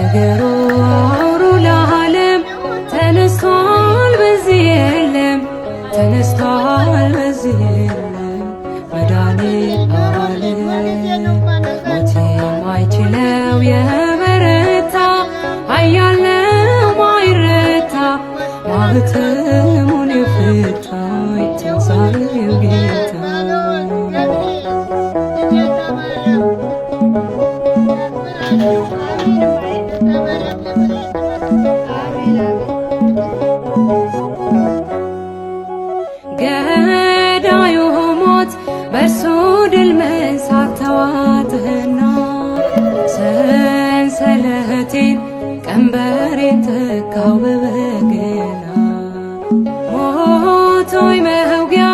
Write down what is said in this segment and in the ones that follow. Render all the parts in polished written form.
ነገሩ አውሩ ለዓለም ተነስቷል በዚህ የለም ተነስቷል በዚህ የለም መድኃኔዓለም ሞት የማይችለው የበረታ ኃያል ነው ማይረታ ማኅተሙን የፈታ የትንሣኤው ጌታ ገዳዩ ሞት በእርሱ ድል መንሳት ተዋጥህና ሰንሰለቴን ቀንበሬን ተካው በበገና ሞት ሆይ መውጊያ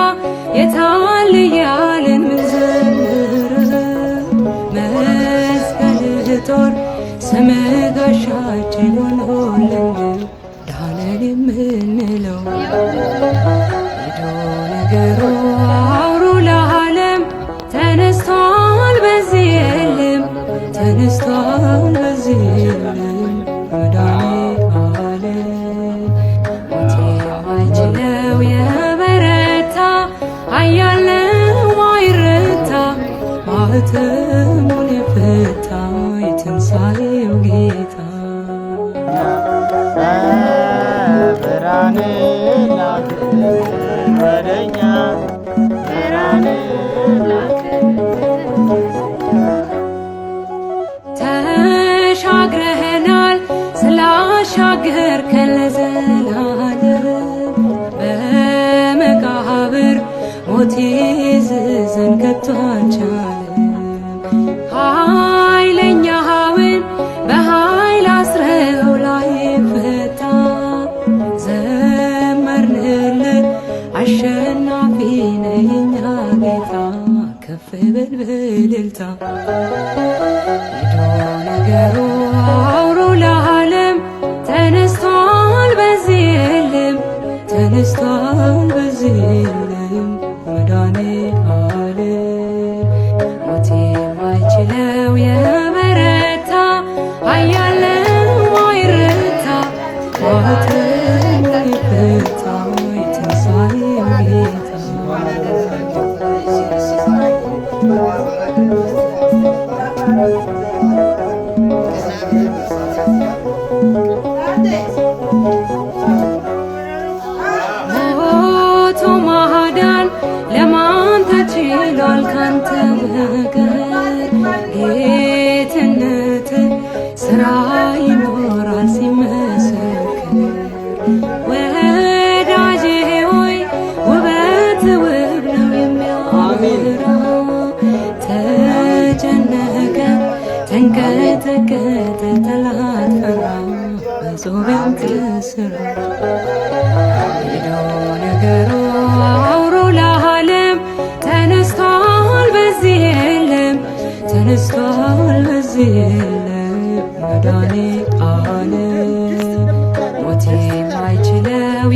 የታል እያልን ምንዘምር መስቀልህ ጦር ስምህ ጋሻችን ሆኖልን ዳነን የምንለው ሄዶ ነገሩ አውሩ ለዓለም ተነስቷል በዚህ የለም ተነስቷል በዚህ የለም መድኃኔዓለም ሞት የማይችለው የበረታ ኃያል ነው ማይረታ ማኅተሙን የፈታ የትንሣኤው ጌታ ብርሃን ላክልን ወደኛ ብርሃን ተሻግረኸናል ስላሻገርከን ለዘላለም በመቃብር ሞት ይዝዘን ከቶ አልቻለም ኃይለኛውን በኃይል አስረው ላይ ፈታ ዘመርንልህ አሸናፊ ነህ የኛ ጌታ ከፍ በል በእልልታ ሄዶ ነገሩ አውሩ ለዓለም ተነስቷል በዚህ የለም ተነስቷል በዚህ የለም መድኃኔዓለም ሞት የማይችለው የበረታ ኃያል ነው ማይረታ ማኅተሙን የፈታ የትንሣኤው ጌታ ሞቶ ማዳን ለማን ተችሏል ካንተ በቀር ጌትነት ሥራ ይኖራል ሲመሰክር ወዳጄ ሆይ ውበት ውብ ነው የሚያበራ ተጨነቀ ተንቀጠቀጠ ጠላት ፈራ በጾም ያንተ ሥራ ሄዶ ነገሩ አውሩ ለዓለም ተነስቷል በዚህ የለም ተነስቷል በዚህ የለም መድኃኔዓለም ሞት የማይችለው